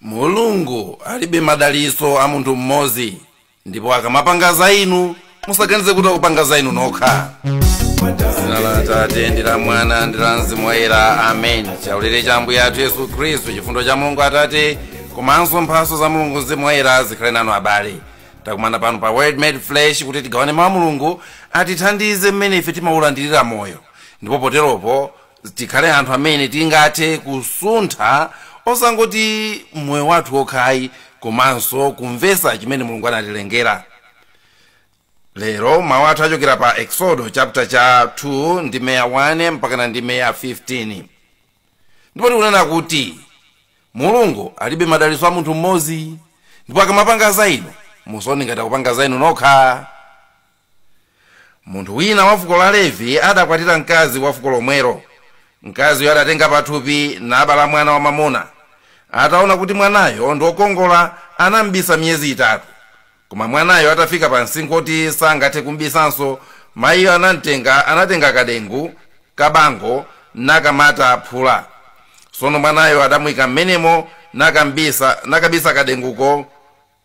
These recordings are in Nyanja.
Mulungu alibe madalitso a munthu mmodzi, ndipo akamapanga za inu musaganize kuti akupanga za inu nokha. Dzina la Atate ndi la Mwana ndi la Mzimu Woyera, amen. Chaulere cha Ambuye athu Yesu Khristu, chifundo cha Mulungu Atate komanso mphatso za Mulungu Mzimu Woyera zikhale nanu abale. Takumana pano pa Word Made Flesh kuti tigawane mawu a Mulungu atithandize mmene ife timaulandirira moyo, ndipo poteropo tikhale anthu amene tingathe kusuntha osangoti moyo wathu okhayi komanso kumvesa chimene Mulungu anatilengera. Lero mawu athu achokera pa Exodo chapter cha 2 ndi meya 1 mpaka ndi meya 15. Ndipo tikunena kuti Mulungu alibe madalitso a munthu mmodzi, ndipo akamapanga za inu musoni ngati akupanga za inu nokha. Munthu wina wa fuko la Levi adakwatira mkazi wa fuko lomwero. Mkaziyo adatenga pathupi nabala mwana wa mamuna. Ataona kuti mwanayo ndokongola anambisa miyezi 3. Koma mwanayo atafika pa msinkhu oti sangathe kumbisanso, mayiyo anatenga kadengu kabango nakamata phula. Sono mwanayo adamuyika mmenemo nakabisa kadenguko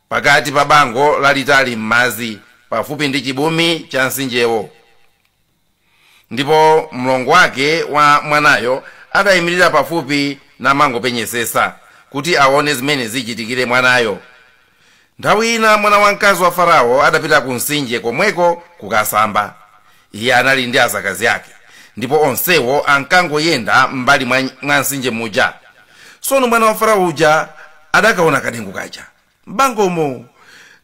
pakati pa bango lalitali m'madzi pafupi ndi chibumi cha mtsinjewo. Ndipo mlongo wake wa mwanayo adayimirira pafupi namangopenyesesa kuti aone zimene zichitikire mwanayo. Nthawi ina mwana wamkazi wa Farao adapita ku mtsinje komweko kukasamba. Iye anali ndi azakazi ake, ndipo onsewo ankangoyenda m'mbali mwa mtsinje muja. Sono mwana wa Farao uja adakaona kadengu kaja m'bangomo,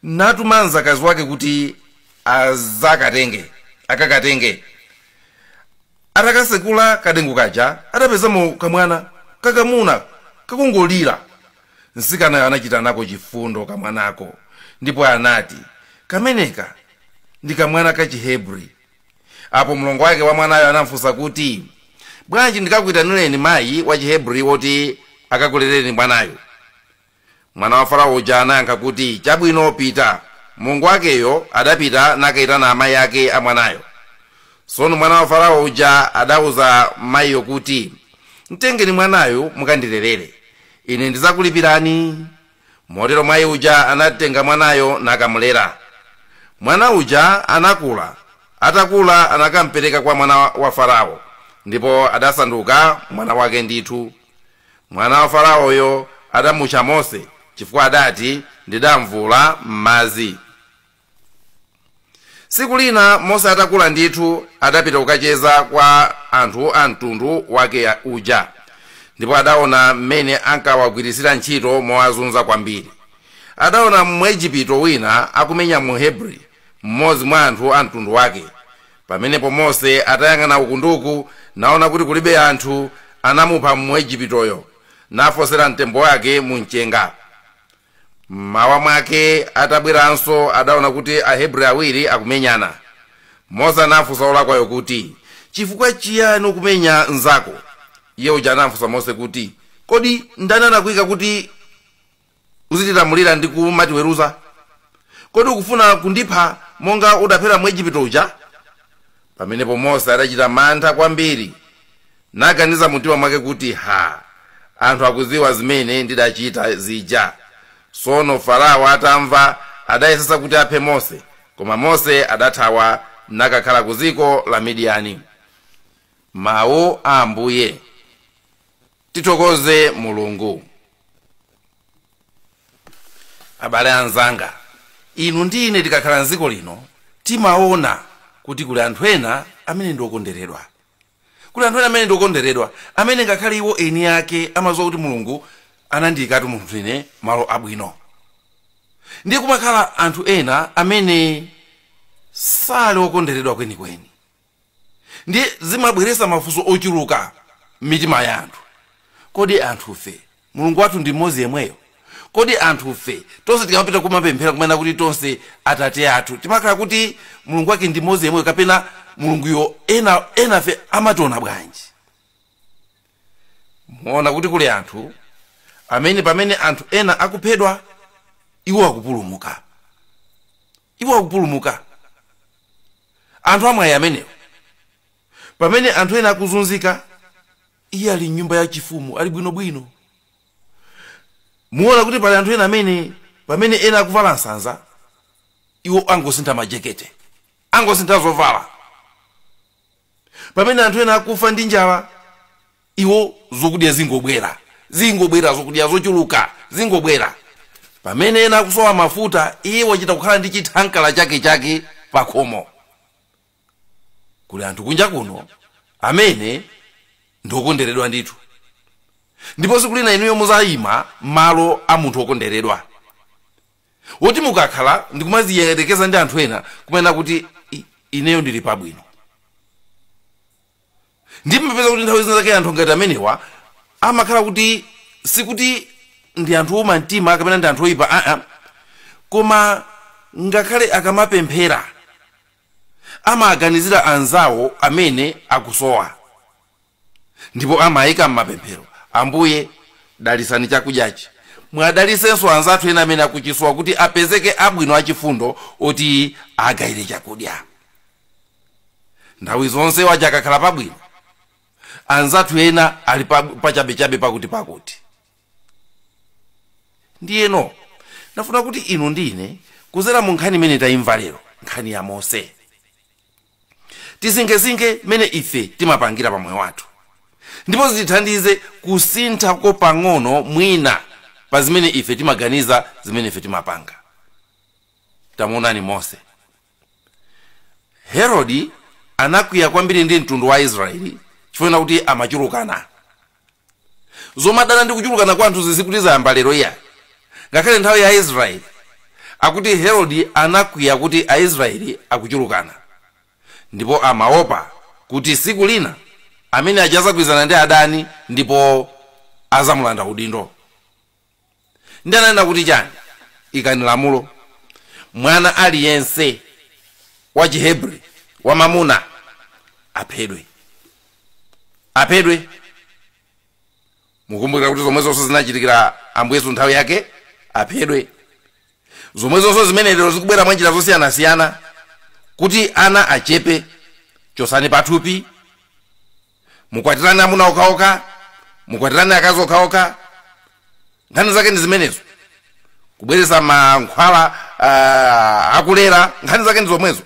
natuma mzakazi wake kuti akakatenge. Atakasekula kadengu kaja adapezamo kamwana kakamuna kakungolira. Msikanayo anachita nako chifundo kamwanako, ndipo anati, kameneka ndi kamwana ka Chihebri. Apo mlongo wake wa mwanayo anamufunsa kuti, bwanji ndikakuyitanireni mayi wa Chihebri woti akakulereni mwanayo? Mwana wa Farao uja anayankha kuti, chabwino pita. Mlongo wakeyo adapita nakayitana amayi ake a mwanayo. Sono mwana wa Farao uja adauza mayiyo kuti, mtengeni mwanayo mukandilerere, ine ndizakulipirani. Motero mayi uja anatenga mwanayo nakamulera. Mwana uja anakula, atakula anakampereka kwa mwana wa Farao, ndipo adasanduka mwana wake ndithu. Mwana wa Faraoyo adamutcha Mose chifukwa adati, ndidamvula m'madzi. Siku lina Mose atakula ndithu adapita kukacheza kwa anthu a mtundu wake uja, ndipo adaona mmene ankawagwirisira ntchito mowazunza kwambiri. Adaona Mwejipito wina akumenya Muhebri, mmodzi mwa anthu a mtundu wake. Pamenepo Mose atayang'ana ukunduku naona kuti kulibe anthu, anamupha Mwejipitoyo nafosera mtembo wake mu mchenga. Mmawa mwake atabweranso adaona kuti Ahebri awiri akumenyana. Mose anafunsa olakwayo kuti, chifukwa chiyani ukumenya nzako? Iye uja anafunsa Mose kuti, kodi ndani anakuyika kuti uzitilamulira ndi kumatiweruza? Kodi ukufuna kundipha monga udaphera Mwejipito uja? Pamenepo Mose adachita mantha kwambiri, naganiza mumtima mwake kuti, anthu akuziwa zimene ndidachita zija. Sono Farao atamva adayesesa kuti aphe Mose, koma Mose adathawa nakakhala ku dziko la Midiyani. Mawu a Ambuye. Tithokoze Mulungu. Abale anzanga, inu ndi ine tikakhala m'dziko lino timaona kuti kuli anthu ena amene ndokondweredwa. Kuli anthu ena amene ndokondweredwa, amene ngakhale iwo eni ake amadziwa kuti Mulungu anandiyikatu munthu ine malo abwino. Ndiye kumakhala anthu ena amene sali okondweredwa kwenikweni. Ndiye zimabweresa mafunso ochuluka m'mitima ya anthu. Kodi anthufe Mulungu wathu ndi mmodzi yemweyo? Kodi anthufe tonse tikamapita kumapemphera kumene kuti tonse Atate athu timakhala kuti Mulungu wake ndi mmodzi yemweyo, kapena Mulunguyo enafe amationa bwanji? Muona kuti kuli anthu amene pamene anthu ena akuphedwa iwo akupulumuka. Anthu amwayi amenewo. Pamene anthu ena akuzunzika, iye ali m'nyumba ya chifumu ali bwinobwino. muona kuti pali anthu ena amene pamene ena akuvala nsanza iwo angosintha majekete, angosintha zovala. Pamene anthu ena akufa ndi njala iwo zokudya zingobwera zokudya zochuluka zingobwera. Pamene ena akusowa mafuta iwo wachita kukhala ndi chithankala chake pa khomo. Kuli anthu kunja kuno amene ndokondweredwa ndithu, ndipo siku lina inuyo muzayima malo a munthu okondweredwa, woti mukakhala ndikumaziyerekeza ndi anthu ena kumena kuti ineyo ndili pabwino. Ndipo mapeza kuti nthawi zina zake anthu ngati amenewa amakhala kuti sikuti ndi anthu oma mtima kapena ndi anthu oyipa, koma ngakhale akamapemphera amaganizira anzawo amene akusowa, ndipo amayika m'mapemphero, Ambuye dalisani chakudyachi, mwadalisenso anzathu ena amene akuchisowa kuti apezeke abwino achifundo oti agayire chakudya. Nthawi zonse waja akakhala pabwino, anzathu ena ali pachabechabe pakuti. Ndiyeno nafuna kuti inu ndine kuzera mu nkhani imene tayimva lero, nkhani ya Mose, tisingesinge mene ife timapangira pa moyo wathu, ndipo zitithandize kusintha ko pang'ono mwina pa zimene ife timaganiza, zimene ife timapanga. Tamuonani Mose. Herodi anakwiya kwambiri ndi mtundu wa Israeli chifukwa kuti amachulukana. Zomadana ndi kuchulukana kwa anthu zizikuti zayamba lero iya. Ngakhale nthawi ya Israeli akuti Herodi anakwiya kuti Aisraeli akuchulukana, ndipo amaopa kuti siku lina amene achazakwizana ndi adani ndipo azamulanda udindo. Ndi ananena kuti chani? Ikani lamulo, mwana aliyense wa Chihebri wa mamuna aphedwe. Mukumbukira kuti zomwe zonse zinachitikira Ambuye Yesu nthawi yake, aphedwe. Zomwe zonse zimene lero zikubwera mwa njira zosiyanasiyana kuti ana achepe, chosani pathupi, mukwatirane amuna okhaokha, mukwatirane akazi okhaokha. Nkhani zake ndi zimenezo, kubweresa mankhwala akulera, nkhani zake ndi zomwezo,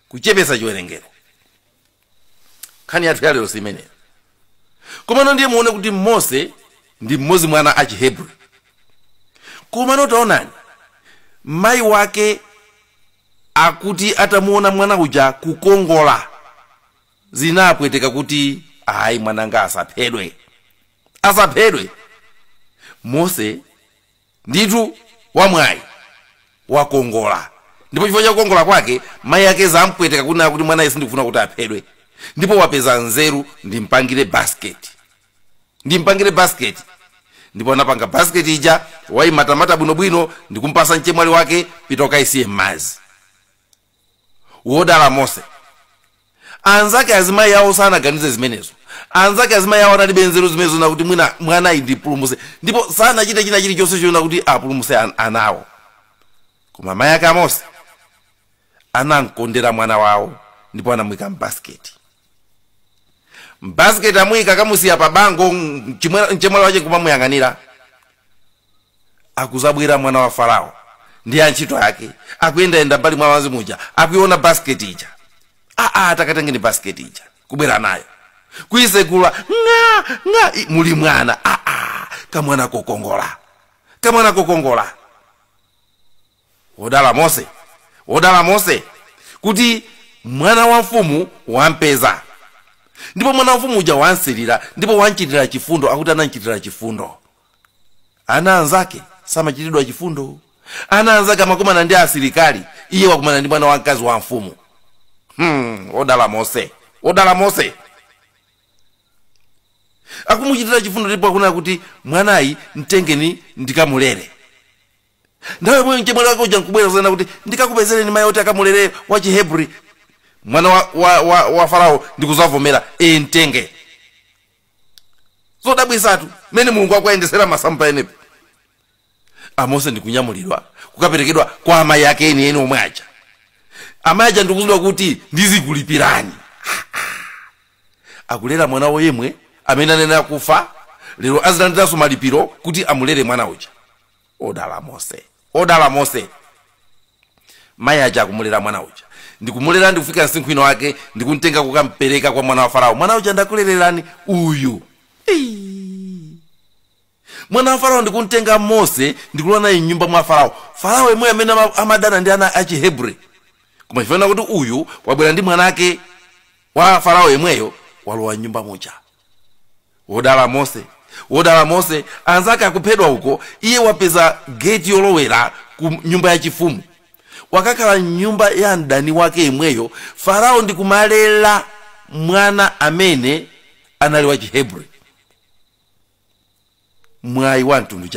kuchepesa chiwerengero. Nkhani yathu ya lero si imeneyo. Komano ndiye muone kuti Mose ndi mmodzi mwana a Chihebri. Komano taonani mayi wake akuti atamuona mwana uja kukongola, zinapweteka kuti ayi mwananga asaphedwe. Mose nditu wamwayi wakongola, ndipo chifukwa cha kukongola kwake mayi yake zampweteka kunena kuti mwana isi ndikufuna kuti aphedwe, ndipo wapeza nzeru ndimpangire basket. Ndipo anapanga basket ija, wayimatamata bwinobwino, ndikumpasa mchemwali wake pita ukaisiye m'madzi. Wodala Mose. Anzake azimayi yawo sanaganize zimenezo. Anzake azimayi yawo analibe nzeru zimenezo na kuti mwana ndipulumuse, ndipo sanachite china chilichonse choona kuti apulumuse anawo. Koma mayi ake a Mose anankondera mwana wawo, ndipo anamuyika m'basket. M'basket amuyika kamusiya pa bango, mchemwali wake kumamuyang'anira. Akuzabwera mwana wa Farao ndi antchito yake, akuyendayenda mbali mwa madzi muja, akuiona basket ija. Takatengeni basket ija, kubwera nayo, kuyisegula, muli mwana, kamwana kokongola. Wodala Mose kuti mwana wa mfumu wampeza, ndipo mwana wa mfumu uja wansilira, ndipo wanchitira chifundo. Akuti ananchitira chifundo. Ana anzake samachitidwa chifundo. Ana anzake amakumana ndi asilikali, iye wakumana ndi mwana wamkazi wa mfumu. Wodala Mose. Akumuchitira chifundo, ndipo akuna kuti mwanayi mtengeni ndikamulere. Ndawe mwe mchemwali wake uja nkubwera zana kuti ndikakupezereni mayi oti akamulere wa Chihebri. Mwana wa Farao ndikuzavomera, mtenge. Zodabwisatu mene Mulungu akuyendesera masampha enepo. Mose ndikunyamulidwa kukaperekedwa kwa amayi ake eni omwe aja. Amayi aja ndikuzidwa kuti ndizikulipirani. Akulera mwana wo yemwe amene anena kufa, lero azilandiranso malipiro kuti amulere mwana uja. odala Mose mayi aja akumulera mwana uja ndikumulera ndikufika msinkhu wake ndikuntenga kukampereka kwa mwana wa Farao. Mwana uja ndakulererani uyu mwana wa Farao ndikuntenga Mose ndikulwa naye nyumba mwa Farao yemwe amene amadana ndi ana a Chihebri. Koma chifuna kuti uyu wabwera ndi mwanake wa Farao yemweyo walowa nyumba muja. Wodala Mose anzake akuphedwa uko, iye wapeza gate yolowera ku nyumba ya chifumu. Wakakhala nyumba ya mdani wake yemweyo. Farao ndikumalela mwana amene anali wa Chihebri. Mwayi wa mtundu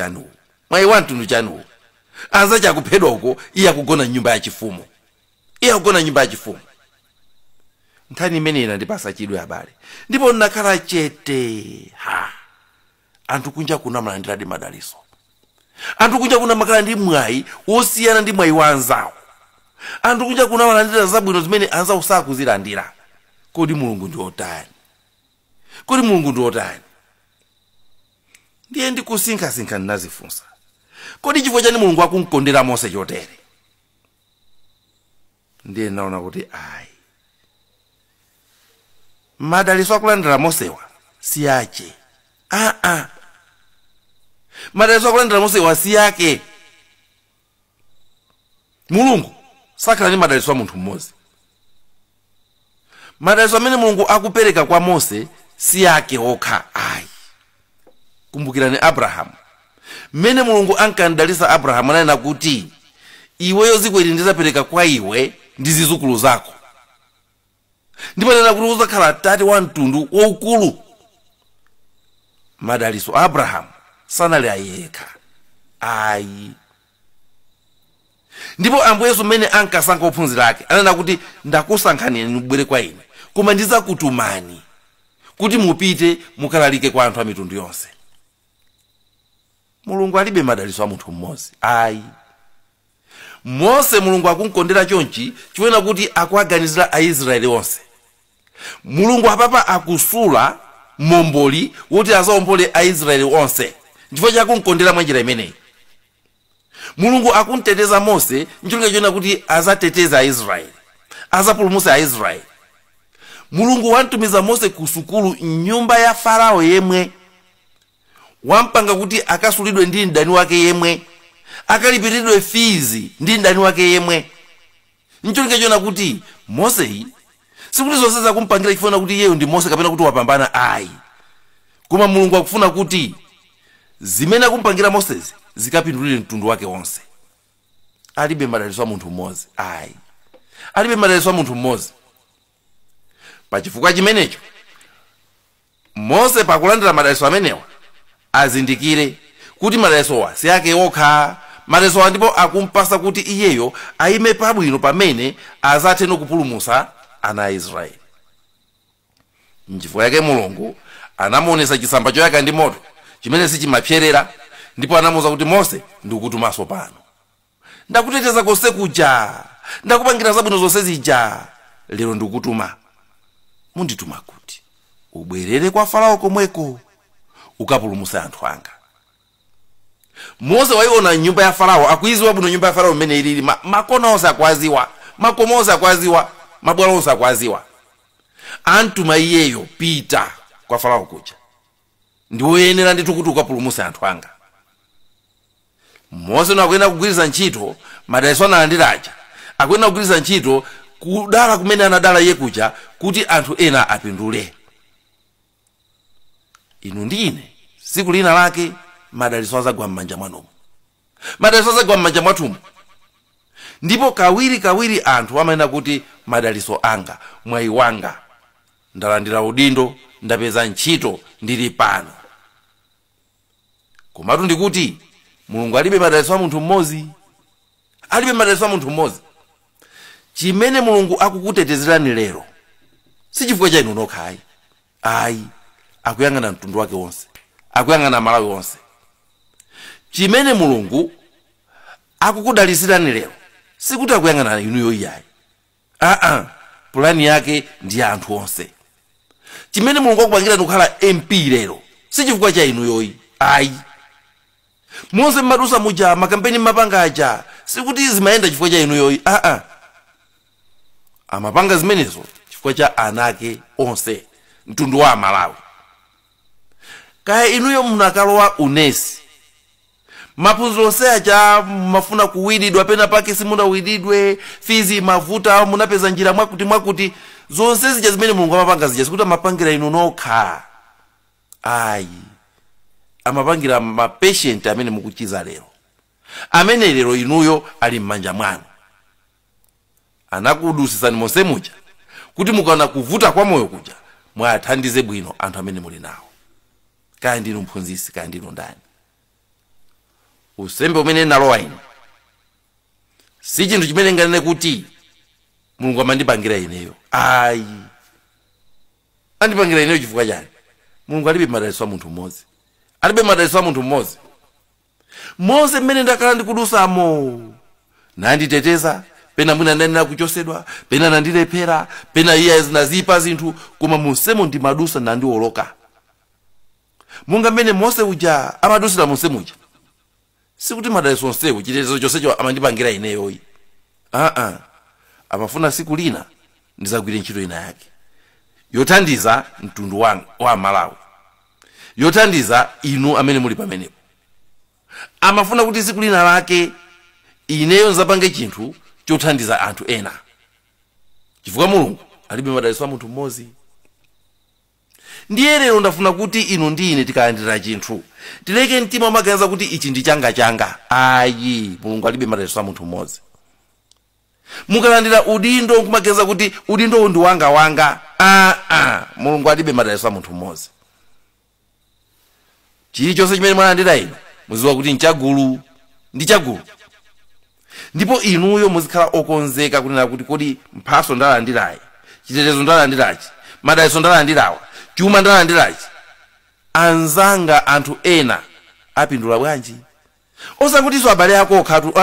chanu anzake akuphedwa uko, iye akugona nyumba ya chifumu. Nthani imene inandipasa chidwi abale. Ndipo ndakhala chete anthu kunja kuna malandiradi madalitso. Anthu kunja kuna makhala ndi mwayi wosiyana ndi mwayi wa anzawo. Anthu kunja kuna malandira zabwino zimene anzawo sakuzilandira. Kodi Mulungu ndi otani? Ndiye ndikusinkhasinkha ndinazifunsa. Kodi chifukwa chani Mulungu akumkondera Mose chotere? Ndiye naona kuti ayi, madalitso akulandira Mosewa si ache. Madalitso akulandira Mosewa si yake. Mulungu sakhala ndi madalitso a munthu mmodzi. Madalitso amene Mulungu akupereka kwa Mose si yake okha ayi. Kumbukirani Abrahamu. Mmene Mulungu ankandalitsa Abrahamu ananena kuti iweyo dziko ili ndizapereka kwa iwe ndi zidzukulu zako. Ndipo ananena kuti uzakhala tate wa mtundu waukulu. Madalitso Abrahamu sanali ayekha ayi. Ndipo Ambuye Yesu mmene ankasankha ophunzira ake ananena kuti ndakusankhani mubwere kwa ine, koma ndizakutumani kuti mupite mukalalike kwa anthu a mitundu yonse. Mulungu alibe madalitso a munthu mmodzi ayi. Mose Mulungu akumkondera chonchi chifukwa kuti akuaganizira Aisraeli onse. Mulungu apapa akusula momboli woti azaombole Aisraeli onse chifukwa chakumkondera mwa njira imeneyi. Mulungu akumteteza Mose nchifukwa chona kuti azateteza Aisraeli, azapulumutsa Aisraeli. Mulungu wantumiza Mose ku sukulu nyumba ya Farao yemwe, wampanga kuti akasulidwe ndi mdani wake yemwe, akalipiridwe fizi ndi mdani wake yemwe. Nchifukwa chona kuti Mose sikuti zonse zakumpangira chifuna kuti yeyo ndi Mose kapena kuti wapambana ayi. Koma Mulungu akufuna kuti zimene akumpangira Moses zikapindulire mtundu wake wonse. Alibe madalitso a munthu mmodzi ayi. Alibe madalitso a munthu mmodzi. Pachifukwa chimenecho Mose pakulandira madalitso amenewa azindikire kuti madalitsowa si yake okha. Madalitsowa ndipo akumpasa kuti iyeyo ayime pabwino pamene azathe kupulumutsa ana a Israeli. Nchifukwa yake Mulungu anamuonesa chisamba choyaka ndi moto chimene sichimapserera, ndipo anamuwuza kuti Mose ndikukutumanso pano. Ndakuteteza konse kuja, ndakupangira zabwino zonse zija, lero ndikutuma. Mundituma kuti ubwerere kwa Farao komweko ukapulumutsa anthu anga. Mose waiona nyumba ya Farao, akuiziwa bwino nyumba ya Farao mmene ilili, makona onse akwaziwa, makomo onse akwaziwa, mabwalo onse akwaziwa. Antuma iyeyo pita kwa Farao kuja, ndiwoyenera ndithu kuti ukapulumutsa anthu anga. Mose akuyenda kugwiritsa ntchito madalitso analandira aja, akuyenda kugwiritsa ntchito kudala kumene anadala iye kuja kuti anthu ena apindule. Inu ndi ine tsiku lina lake madalitso azagwa m'manja mwanu. Madalitso azagwa m'manja mwathu. Ndipo kawiri anthu amayenda kuti madalitso anga, mwayi wanga, ndalandira udindo, ndapeza ntchito, ndili pano. Komatu ndikuti Mulungu alibe madalitso a munthu mmodzi. Alibe madalitso a munthu mmodzi. Chimene Mulungu akukutetezerani lero si chifukwa cha inu nokha ayi. Akuyang'ana mtundu wake wonse, akuyang'ana Malawi wonse. Chimene Mulungu akukudalisirani lero sikuti akuyang'ana inuyo iyayi. Plani yake ndi anthu onse. Chimene Mulungu akupangira kukhala MP lero si chifukwa cha inuyo ayi. monse mmadusa muja makampeni mmapanga aja sikuti zimayenda chifukwa cha inuyo amapanga zimenezo chifukwa cha anake onse mtundu wa Malawi. Kaya inuyo munakalowa unesi maphunziro onse aja mafuna kuwididwa pena pake simuna wididwe fizi mavuta munapeza njira mwakuti zonse zija zimene Mulungu amapanga zija sikuti amapangira inu nokha. Amapangira mapatient amene mukuchiza lero, amene lero inuyo ali m'manja mwanu. Anakudusisani monse muja kuti mukana kuvuta kwa moyo kuja mwathandize bwino anthu amene muli nawo, kaya ndinu mphunzisi kaya ndinu ndani. Usembe umene nalowa ine si chinthu chimene nganene kuti Mulungu amandipangira ineyo. Andipangira ineyo chifukwa chani? Mulungu alibe madalitso a munthu mmodzi, alibe madalitso a munthu mmodzi. Monse mmene ndakhala ndikudusamo nanditeteza, pena mwina ndanena kuchosedwa, pena nandilephera, pena iye zinazipa zinthu, koma monsemo ndimadusa nandiwoloka. Munga mmene Mose uja amadusira monse muja sikuti madalitso onsewo chitetezo chonsecho amandipangira ineyo. Amafuna siku lina ndizagwire ntchito ina yake yothandiza mtundu wa Malawi, yothandiza inu amene muli pamenepo. Amafuna kuti siku lina lake ineyo nzapange chinthu chothandiza anthu ena, chifukwa Mulungu alibe madalitso a munthu mmodzi. Ndiye lero ndafuna kuti inu ndi ine tikalandira chinthu tileke mtima umaganiza kuti ichi ndi changa. Mulungu alibe madalitso a munthu mmodzi. Mukalandira udindo kumaganiza kuti udindo ndi wanga. Mulungu alibe madalitso a munthu mmodzi. Chilichonse chimene mwalandira inu muziwa kuti nchagulu ndi chagulu, ndipo inuyo muzikhala okonzeka kunena kuti kodi mphaso ndalandirayi, chitetezo ndalandirachi, madalitso ndalandirawa, chuma ndalandirachi, anzanga anthu ena apindula bwanji? Osakutinso abale ako okhatu,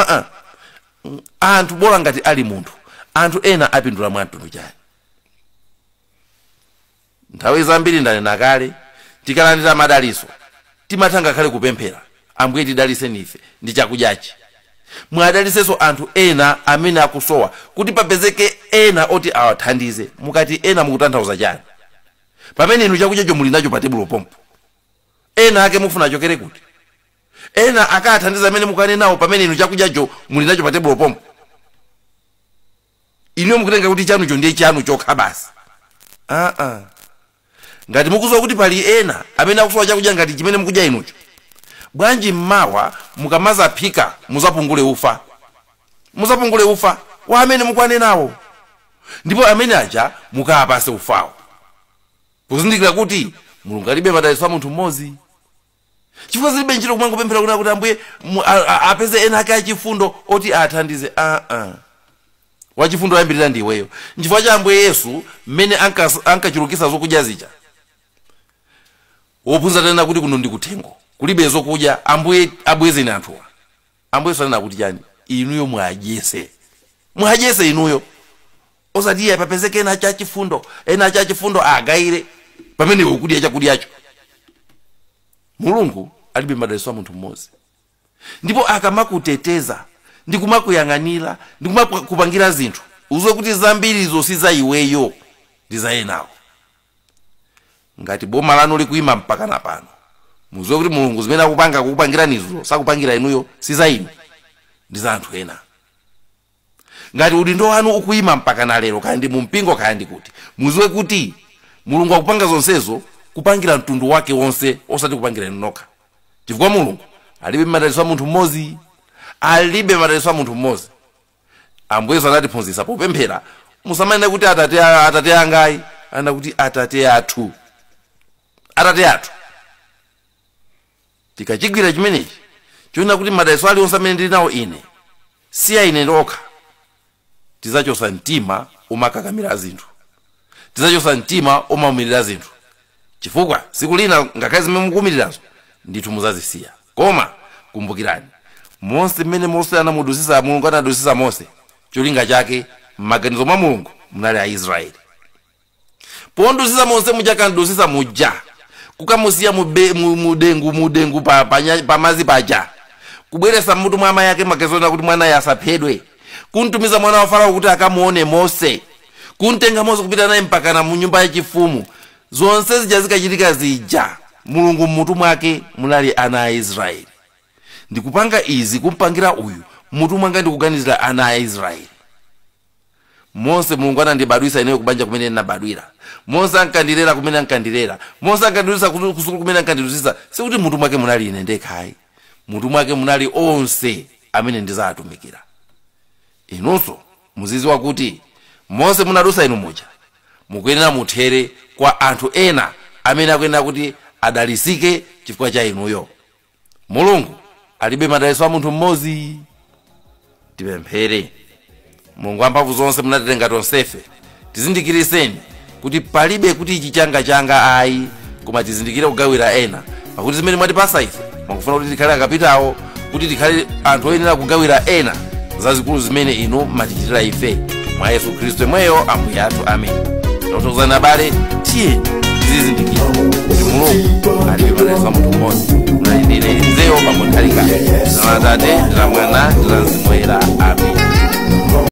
anthu bola ngati ali munthu, anthu ena apindula mwantundu chani. Nthawi zambiri ndanena kale, tikalandira madalitso timathanga khale kupemphera, Ambuye tidalitse ife ndi chakudyachi. Mwadalisenso anthu ena amene akusowa kuti papezeke ena oti awathandize. Mukati ena mukutanthauza chani? Pamene inu chakudyacho muli nacho pa tebulo pompo, ena ake mufuna chokere kuti? Ena akathandiza amene mukane nawo pamene inu chakudyacho muli nacho pa tebulo pompo. Inu mukutenga kuti chanucho ndiye chanu chokha basi. Ngati mukusowa kuti pali ena amene akusowa chakudya ngati chimene mukudya inucho, bwanji mmawa mukamaza phika muzapungule ufa. Muzapungule ufa wa amene mukwane nawo, ndipo amene aja mukapase ufawo. Kuzindikira kuti Mulungu alibe madalitso a munthu mmodzi. Chifukwa zilibe ntchito kumangopemphera kuna kuti Ambuye apeze ena ake achifundo oti athandize. Wachifundo ayambirira ndi iweyo. Nchifukwa cha Ambuye Yesu mmene ankachulukisa zokudya zija, wophunzira tena kuti kuno ndi kuthengo kulibe zokudya, Ambuye abwezeni anthuwa. Ambuye sanena kuti chani? Inuyo mwajese inuyo. Osati papezeke ena achachifundo agayire pamene ukudya chakudyacho. Mulungu alibe madalitso a munthu mmodzi, ndipo akamakuteteza ndi kumakuyang'anira ndi kumakupangira zinthu, uzwe kuti zambirizo si za iweyo, ndi za enawo. Ngati boma lanu likuyima mpaka na pano, muzwe kuti Mulungu zimene akupanga kukupangiranizo sakupangira inuyo, si za inu, ndi za anthu ena. Ngati udindo wanu ukuyima mpaka na lero, kaya ndi mumpingo kaya ndi kuti, muzwe kuti Mulungu akupanga zonsezo kupangira mtundu wake wonse, osati kupangira inu nokha. Chifukwa Mulungu alibe madalitso a munthu mmodzi, alibe madalitso a munthu mmodzi. Ambuye anatiphunzitsa popemphera musamanene kuti atate angayi, ana kuti atate athu. Tikachigwira chimenechi chiona kuti madalitso aliwonse amene ndili nawo ine si a ine ndokha, tizachosa mtima umakakamira zinthu, tizachosa mtima umaumirira zinthu. Chifukwa siku lina ngakhale zimene mukumirirazo ndithu muzazisiya. Koma kumbukirani, monse mmene Mose anamudusisa, Mulungu anadusisa Mose, cholinga chake m'maganizo mwa Mulungu munali Aisraeli. Pondusisa Mose muja kandusisa muja kukamusiya mudengu pa mazi paja, kubweresa mmutu mwa amayi ake makezona kuti mwanayo asaphedwe, kuntumiza mwana wa Farao kuti akamuone Mose, kuntenga Mose kupita naye mpakana mu nyumba yachifumu. Zonse zija zikachitika zija Mulungu mmutu mwake munali ana a Israeli. Ndikupanga izi kumpangira uyu mutu mwanga ndikuganizira ana a Israeli. Mose Mulungu anandibadwisa ineyo kubanja kumene ndinabadwira. Mose ankandilera kumene ankandilera. Mose ankandidulisa kusukulu kumene ankandidulisa. Sikuti mutu mwake munali ine ndekhayi. Mutu mwake munali onse amene ndizatumikira. Inunso muziziwa kuti Mose munadusa inu muja mukuyenera muthere kwa anthu ena amene akuyenera kuti adalisike chifukwa cha inuyo. Mulungu alibe madalitso a munthu mmodzi. Tipemphere. Mulungu amphamvu zonse munatitenga tonsefe, tizindikiriseni kuti palibe kuti ichi changa ayi, koma tizindikire kugawira ena, pakuti zimene mwatipasa ife mwakufuna kuti tikhale akapitawo, kuti tikhale anthu oyenera kugawira ena zazikulu zimene inu matichitira ife mwa Yesu Khristu mweyo Ambuye athu. Amen. Totozana abale, tiyeni tizizindikira kuti Mulungu alibe madalitso a munthu mmodzi. Munali ndine Bambo Nthalika, dzina la Atate ndi la Mwana ndi la Mzimu Woyera. Amen.